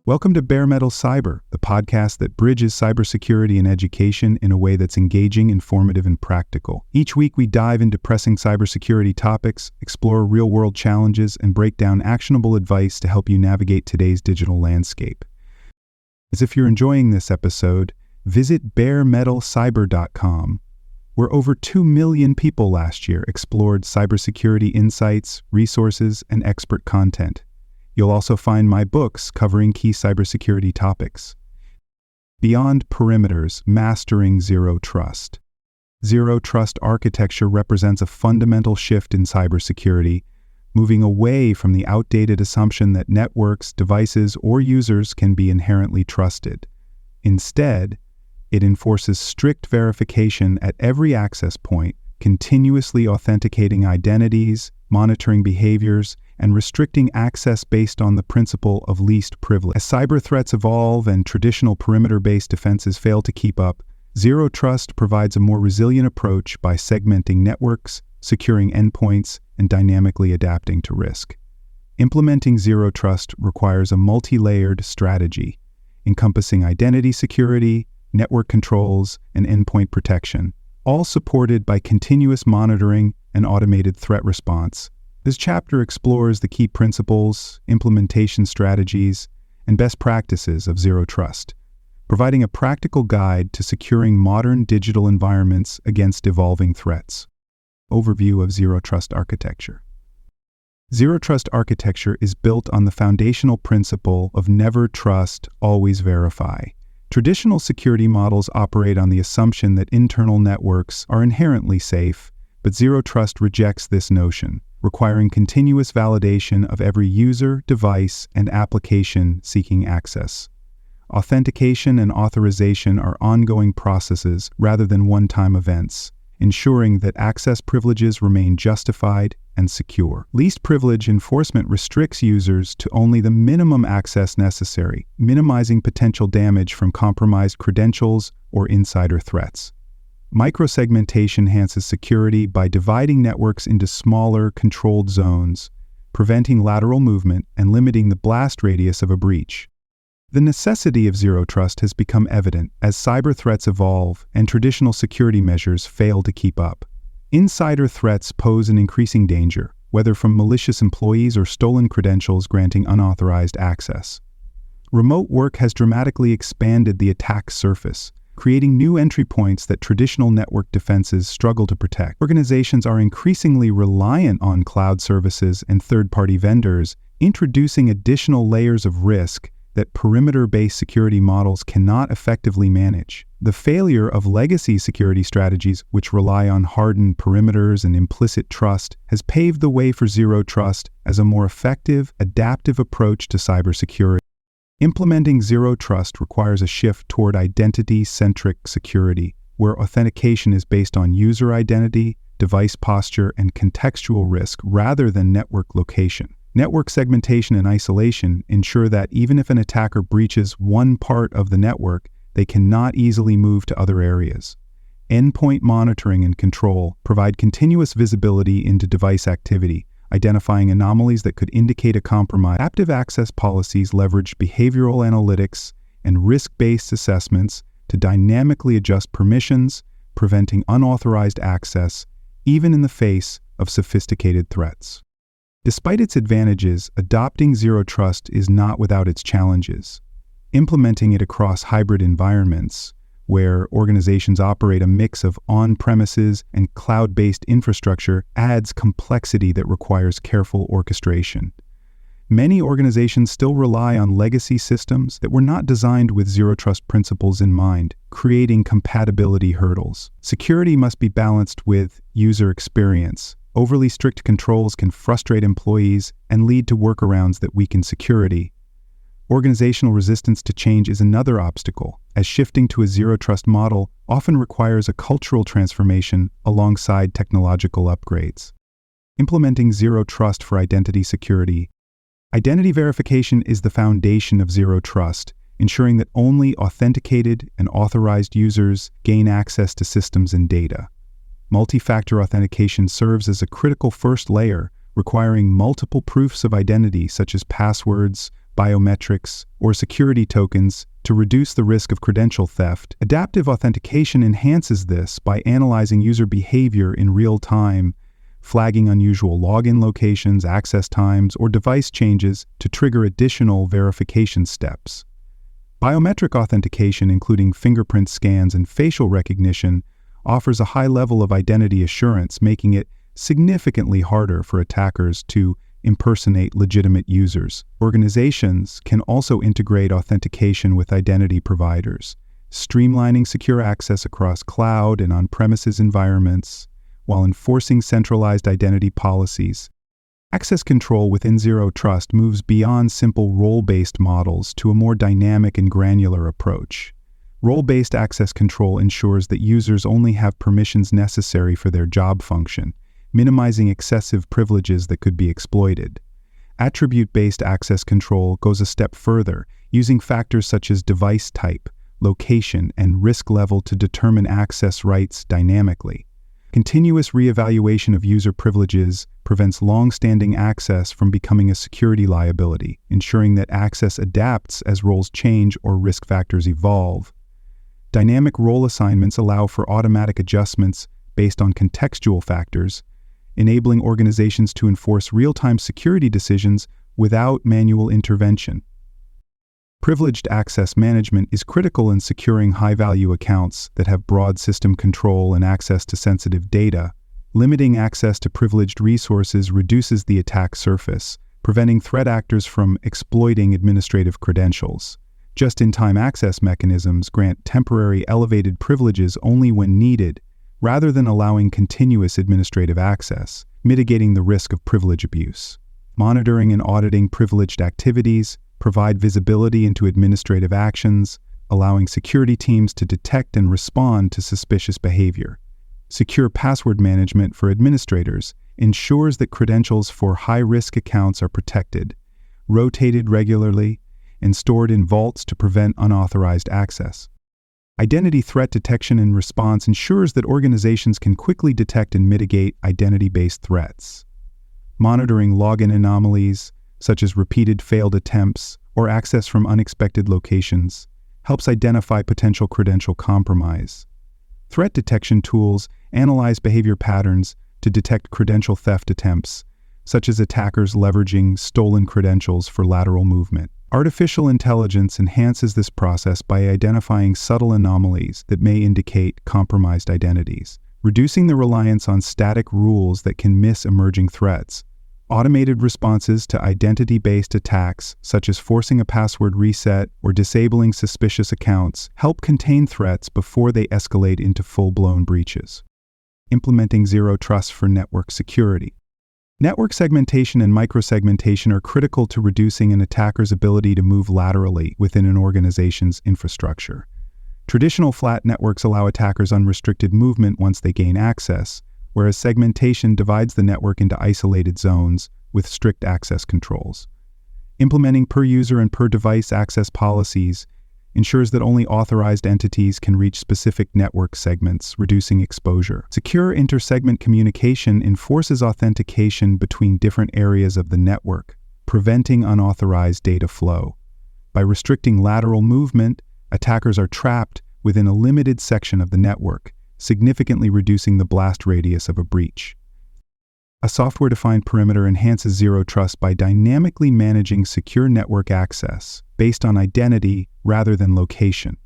Welcome to Bare Metal Cyber, the podcast that bridges cybersecurity and education in a way that's engaging, informative, and practical. Each week, we dive into pressing cybersecurity topics, explore real-world challenges, and break down actionable advice to help you navigate today's digital landscape. As if you're enjoying this episode, visit baremetalcyber.com, where over 2 million people last year explored cybersecurity insights, resources, and expert content. You'll also find my books covering key cybersecurity topics. Beyond Perimeters, Mastering Zero Trust. Zero Trust architecture represents a fundamental shift in cybersecurity, moving away from the outdated assumption that networks, devices, or users can be inherently trusted. Instead, it enforces strict verification at every access point, continuously authenticating identities, monitoring behaviors, and restricting access based on the principle of least privilege. As cyber threats evolve and traditional perimeter-based defenses fail to keep up, Zero Trust provides a more resilient approach by segmenting networks, securing endpoints, and dynamically adapting to risk. Implementing Zero Trust requires a multi-layered strategy, encompassing identity security, network controls, and endpoint protection, all supported by continuous monitoring and automated threat response. This chapter explores the key principles, implementation strategies, and best practices of Zero Trust, providing a practical guide to securing modern digital environments against evolving threats. Overview of Zero Trust architecture. Zero Trust architecture is built on the foundational principle of never trust, always verify. Traditional security models operate on the assumption that internal networks are inherently safe, but Zero Trust rejects this notion, requiring continuous validation of every user, device, and application seeking access. Authentication and authorization are ongoing processes rather than one-time events, ensuring that access privileges remain justified and secure. Least privilege enforcement restricts users to only the minimum access necessary, minimizing potential damage from compromised credentials or insider threats. Micro-segmentation enhances security by dividing networks into smaller, controlled zones, preventing lateral movement and limiting the blast radius of a breach. The necessity of Zero Trust has become evident as cyber threats evolve and traditional security measures fail to keep up. Insider threats pose an increasing danger, whether from malicious employees or stolen credentials granting unauthorized access. Remote work has dramatically expanded the attack surface, creating new entry points that traditional network defenses struggle to protect. Organizations are increasingly reliant on cloud services and third-party vendors, introducing additional layers of risk that perimeter-based security models cannot effectively manage. The failure of legacy security strategies, which rely on hardened perimeters and implicit trust, has paved the way for Zero Trust as a more effective, adaptive approach to cybersecurity. Implementing Zero Trust requires a shift toward identity-centric security, where authentication is based on user identity, device posture, and contextual risk rather than network location. Network segmentation and isolation ensure that even if an attacker breaches one part of the network, they cannot easily move to other areas. Endpoint monitoring and control provide continuous visibility into device activity, identifying anomalies that could indicate a compromise. Adaptive access policies leverage behavioral analytics and risk-based assessments to dynamically adjust permissions, preventing unauthorized access, even in the face of sophisticated threats. Despite its advantages, adopting Zero Trust is not without its challenges. Implementing it across hybrid environments, where organizations operate a mix of on-premises and cloud-based infrastructure, adds complexity that requires careful orchestration. Many organizations still rely on legacy systems that were not designed with Zero Trust principles in mind, creating compatibility hurdles. Security must be balanced with user experience. Overly strict controls can frustrate employees and lead to workarounds that weaken security. Organizational resistance to change is another obstacle, as shifting to a Zero Trust model often requires a cultural transformation alongside technological upgrades. Implementing Zero Trust for identity security. Identity verification is the foundation of Zero Trust, ensuring that only authenticated and authorized users gain access to systems and data. Multi-factor authentication serves as a critical first layer, requiring multiple proofs of identity such as passwords, biometrics, or security tokens to reduce the risk of credential theft. Adaptive authentication enhances this by analyzing user behavior in real time, flagging unusual login locations, access times, or device changes to trigger additional verification steps. Biometric authentication, including fingerprint scans and facial recognition, offers a high level of identity assurance, making it significantly harder for attackers to impersonate legitimate users. Organizations can also integrate authentication with identity providers, streamlining secure access across cloud and on-premises environments, while enforcing centralized identity policies. Access control within Zero Trust moves beyond simple role-based models to a more dynamic and granular approach. Role-based access control ensures that users only have permissions necessary for their job function, minimizing excessive privileges that could be exploited. Attribute-based access control goes a step further, using factors such as device type, location, and risk level to determine access rights dynamically. Continuous reevaluation of user privileges prevents long-standing access from becoming a security liability, ensuring that access adapts as roles change or risk factors evolve. Dynamic role assignments allow for automatic adjustments based on contextual factors, enabling organizations to enforce real-time security decisions without manual intervention. Privileged access management is critical in securing high-value accounts that have broad system control and access to sensitive data. Limiting access to privileged resources reduces the attack surface, preventing threat actors from exploiting administrative credentials. Just-in-time access mechanisms grant temporary elevated privileges only when needed, rather than allowing continuous administrative access, mitigating the risk of privilege abuse. Monitoring and auditing privileged activities provide visibility into administrative actions, allowing security teams to detect and respond to suspicious behavior. Secure password management for administrators ensures that credentials for high-risk accounts are protected, rotated regularly, and stored in vaults to prevent unauthorized access. Identity threat detection and response ensures that organizations can quickly detect and mitigate identity-based threats. Monitoring login anomalies, such as repeated failed attempts or access from unexpected locations, helps identify potential credential compromise. Threat detection tools analyze behavior patterns to detect credential theft attempts, such as attackers leveraging stolen credentials for lateral movement. Artificial intelligence enhances this process by identifying subtle anomalies that may indicate compromised identities, reducing the reliance on static rules that can miss emerging threats. Automated responses to identity-based attacks, such as forcing a password reset or disabling suspicious accounts, help contain threats before they escalate into full-blown breaches. Implementing Zero Trust for network security. Network segmentation and micro-segmentation are critical to reducing an attacker's ability to move laterally within an organization's infrastructure. Traditional flat networks allow attackers unrestricted movement once they gain access, whereas segmentation divides the network into isolated zones with strict access controls. Implementing per-user and per-device access policies ensures that only authorized entities can reach specific network segments, reducing exposure. Secure inter-segment communication enforces authentication between different areas of the network, preventing unauthorized data flow. By restricting lateral movement, attackers are trapped within a limited section of the network, significantly reducing the blast radius of a breach. A software-defined perimeter enhances Zero Trust by dynamically managing secure network access based on identity rather than location.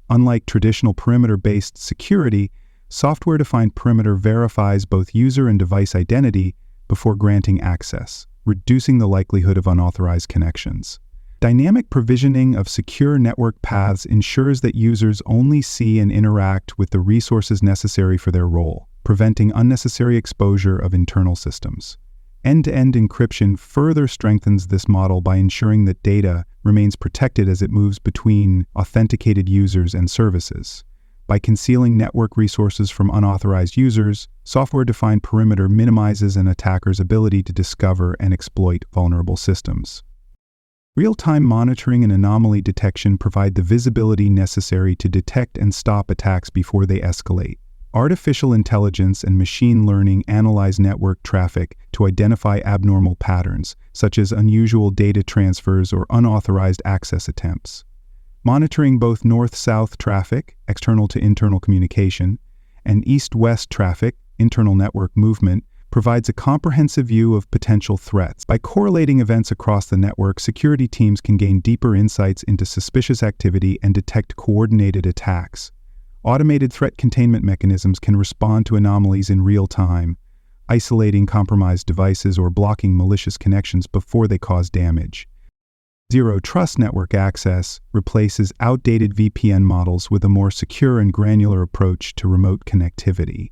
Unlike traditional perimeter-based security, software-defined perimeter verifies both user and device identity before granting access, reducing the likelihood of unauthorized connections. Dynamic provisioning of secure network paths ensures that users only see and interact with the resources necessary for their role, preventing unnecessary exposure of internal systems. End-to-end encryption further strengthens this model by ensuring that data remains protected as it moves between authenticated users and services. By concealing network resources from unauthorized users, software-defined perimeter minimizes an attacker's ability to discover and exploit vulnerable systems. Real-time monitoring and anomaly detection provide the visibility necessary to detect and stop attacks before they escalate. Artificial intelligence and machine learning analyze network traffic to identify abnormal patterns, such as unusual data transfers or unauthorized access attempts. Monitoring both north-south traffic, external to internal communication, and east-west traffic, internal network movement, provides a comprehensive view of potential threats. By correlating events across the network, security teams can gain deeper insights into suspicious activity and detect coordinated attacks. Automated threat containment mechanisms can respond to anomalies in real time, isolating compromised devices or blocking malicious connections before they cause damage. Zero Trust Network Access replaces outdated VPN models with a more secure and granular approach to remote connectivity.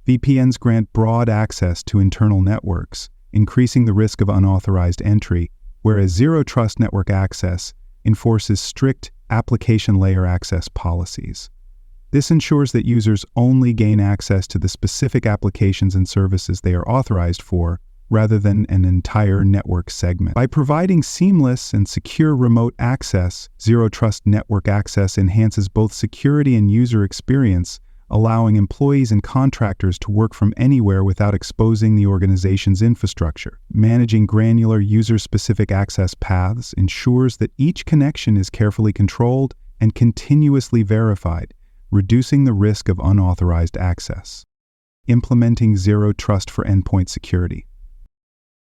VPNs grant broad access to internal networks, increasing the risk of unauthorized entry, whereas Zero Trust Network Access enforces strict application layer access policies. This ensures that users only gain access to the specific applications and services they are authorized for, rather than an entire network segment. By providing seamless and secure remote access, Zero Trust Network Access enhances both security and user experience, allowing employees and contractors to work from anywhere without exposing the organization's infrastructure. Managing granular user-specific access paths ensures that each connection is carefully controlled and continuously verified, reducing the risk of unauthorized access. Implementing Zero Trust for endpoint security.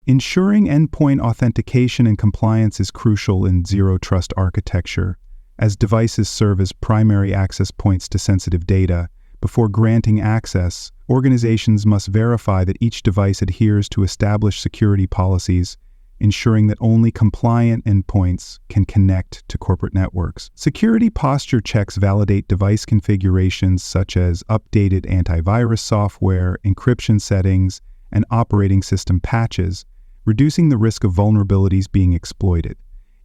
Ensuring endpoint authentication and compliance is crucial in Zero Trust architecture, as devices serve as primary access points to sensitive data. Before granting access, organizations must verify that each device adheres to established security policies, ensuring that only compliant endpoints can connect to corporate networks. Security posture checks validate device configurations such as updated antivirus software, encryption settings, and operating system patches, reducing the risk of vulnerabilities being exploited.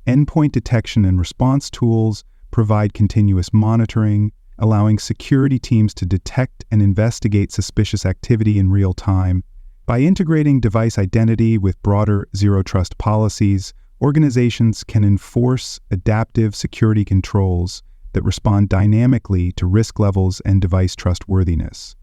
Endpoint detection and response tools provide continuous monitoring, allowing security teams to detect and investigate suspicious activity in real time. By integrating device identity with broader Zero Trust policies, organizations can enforce adaptive security controls that respond dynamically to risk levels and device trustworthiness.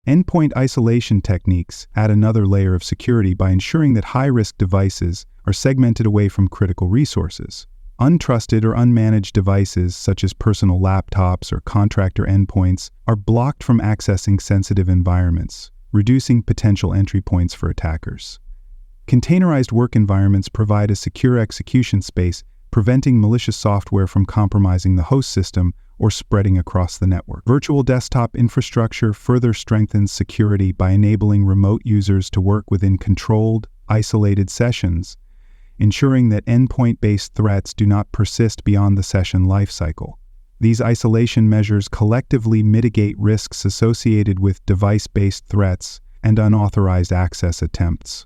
Endpoint isolation techniques add another layer of security by ensuring that high-risk devices are segmented away from critical resources. Untrusted or unmanaged devices, such as personal laptops or contractor endpoints, are blocked from accessing sensitive environments, reducing potential entry points for attackers. Containerized work environments provide a secure execution space, preventing malicious software from compromising the host system or spreading across the network. Virtual desktop infrastructure further strengthens security by enabling remote users to work within controlled, isolated sessions, ensuring that endpoint-based threats do not persist beyond the session lifecycle. These isolation measures collectively mitigate risks associated with device-based threats and unauthorized access attempts.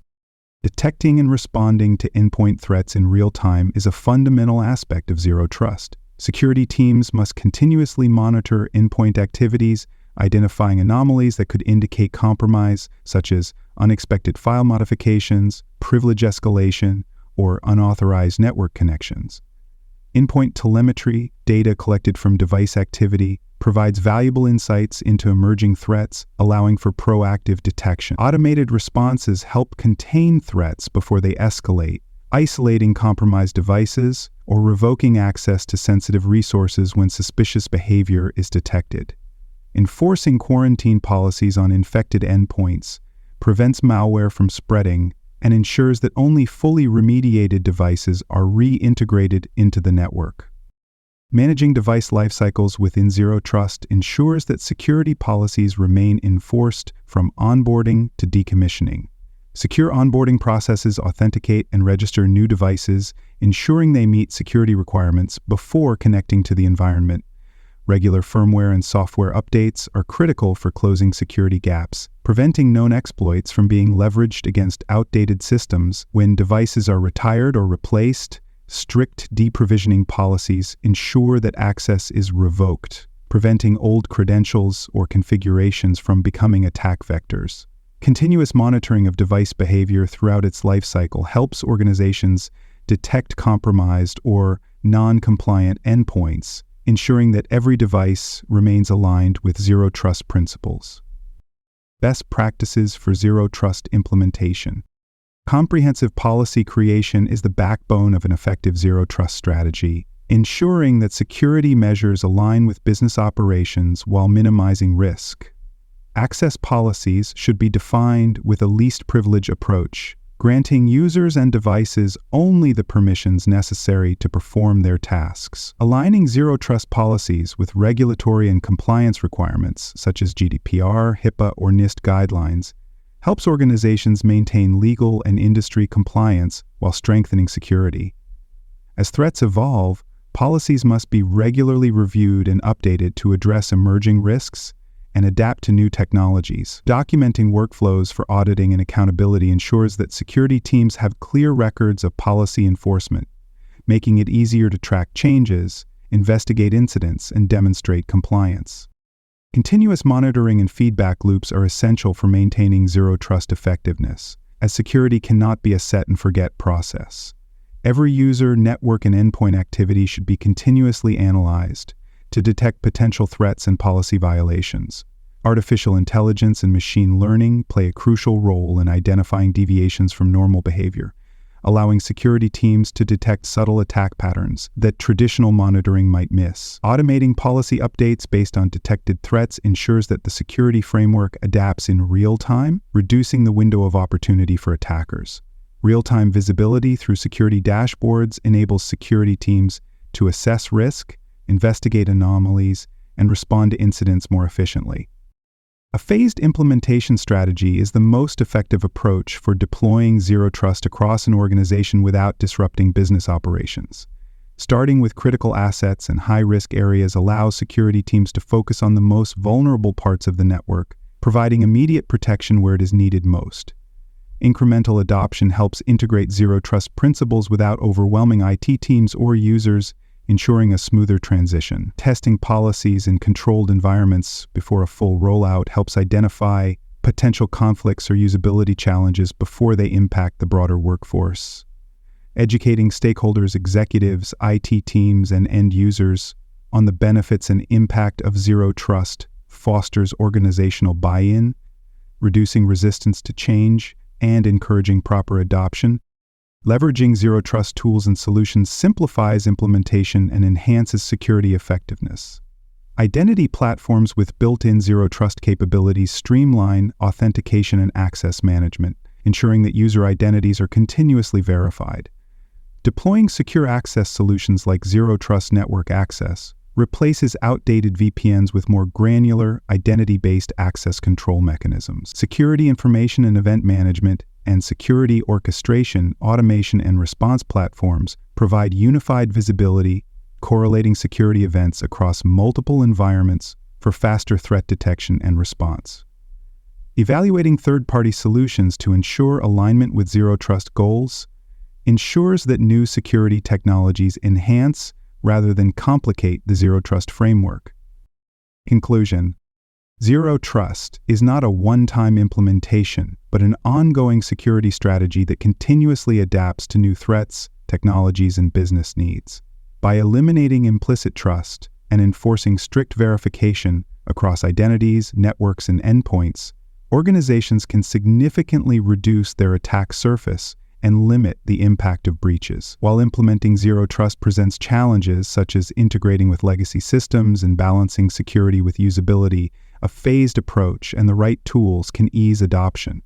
Detecting and responding to endpoint threats in real time is a fundamental aspect of Zero Trust. Security teams must continuously monitor endpoint activities, identifying anomalies that could indicate compromise, such as unexpected file modifications, privilege escalation, or unauthorized network connections. Endpoint telemetry, data collected from device activity, provides valuable insights into emerging threats, allowing for proactive detection. Automated responses help contain threats before they escalate, isolating compromised devices or revoking access to sensitive resources when suspicious behavior is detected. Enforcing quarantine policies on infected endpoints prevents malware from spreading and ensures that only fully remediated devices are reintegrated into the network. Managing device lifecycles within Zero Trust ensures that security policies remain enforced from onboarding to decommissioning. Secure onboarding processes authenticate and register new devices, ensuring they meet security requirements before connecting to the environment. Regular firmware and software updates are critical for closing security gaps, preventing known exploits from being leveraged against outdated systems. When devices are retired or replaced, strict deprovisioning policies ensure that access is revoked, preventing old credentials or configurations from becoming attack vectors. Continuous monitoring of device behavior throughout its lifecycle helps organizations detect compromised or non-compliant endpoints, ensuring that every device remains aligned with Zero Trust principles. Best practices for Zero Trust implementation. Comprehensive policy creation is the backbone of an effective Zero Trust strategy, ensuring that security measures align with business operations while minimizing risk. Access policies should be defined with a least privilege approach, granting users and devices only the permissions necessary to perform their tasks. Aligning Zero Trust policies with regulatory and compliance requirements, such as GDPR, HIPAA, or NIST guidelines, helps organizations maintain legal and industry compliance while strengthening security. As threats evolve, policies must be regularly reviewed and updated to address emerging risks and adapt to new technologies. Documenting workflows for auditing and accountability ensures that security teams have clear records of policy enforcement, making it easier to track changes, investigate incidents, and demonstrate compliance. Continuous monitoring and feedback loops are essential for maintaining Zero Trust effectiveness, as security cannot be a set-and-forget process. Every user, network, and endpoint activity should be continuously analyzed to detect potential threats and policy violations. Artificial intelligence and machine learning play a crucial role in identifying deviations from normal behavior, allowing security teams to detect subtle attack patterns that traditional monitoring might miss. Automating policy updates based on detected threats ensures that the security framework adapts in real time, reducing the window of opportunity for attackers. Real-time visibility through security dashboards enables security teams to assess risk, investigate anomalies, and respond to incidents more efficiently. A phased implementation strategy is the most effective approach for deploying Zero Trust across an organization without disrupting business operations. Starting with critical assets and high-risk areas allows security teams to focus on the most vulnerable parts of the network, providing immediate protection where it is needed most. Incremental adoption helps integrate Zero Trust principles without overwhelming IT teams or users, ensuring a smoother transition. Testing policies in controlled environments before a full rollout helps identify potential conflicts or usability challenges before they impact the broader workforce. Educating stakeholders, executives, IT teams, and end users on the benefits and impact of Zero Trust fosters organizational buy-in, reducing resistance to change, and encouraging proper adoption. Leveraging Zero Trust tools and solutions simplifies implementation and enhances security effectiveness. Identity platforms with built-in Zero Trust capabilities streamline authentication and access management, ensuring that user identities are continuously verified. Deploying secure access solutions like Zero Trust Network Access replaces outdated VPNs with more granular, identity-based access control mechanisms. Security information and event management and security orchestration, automation, and response platforms provide unified visibility, correlating security events across multiple environments for faster threat detection and response. Evaluating third-party solutions to ensure alignment with Zero Trust goals ensures that new security technologies enhance rather than complicate the Zero Trust framework. Conclusion: Zero Trust is not a one-time implementation, but an ongoing security strategy that continuously adapts to new threats, technologies, and business needs. By eliminating implicit trust and enforcing strict verification across identities, networks, and endpoints, organizations can significantly reduce their attack surface and limit the impact of breaches. While implementing Zero Trust presents challenges such as integrating with legacy systems and balancing security with usability, a phased approach and the right tools can ease adoption.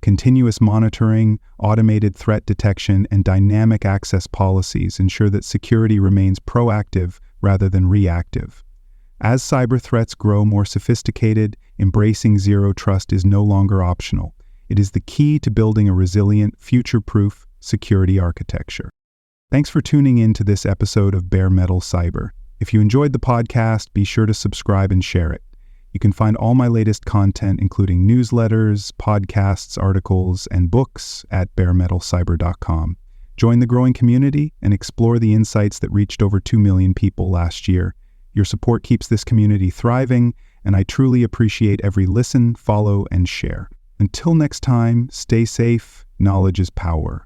Continuous monitoring, automated threat detection, and dynamic access policies ensure that security remains proactive rather than reactive. As cyber threats grow more sophisticated, embracing Zero Trust is no longer optional. It is the key to building a resilient, future-proof security architecture. Thanks for tuning in to this episode of Bare Metal Cyber. If you enjoyed the podcast, be sure to subscribe and share it. You can find all my latest content, including newsletters, podcasts, articles, and books at baremetalcyber.com. Join the growing community and explore the insights that reached over 2 million people last year. Your support keeps this community thriving, and I truly appreciate every listen, follow, and share. Until next time, stay safe. Knowledge is power.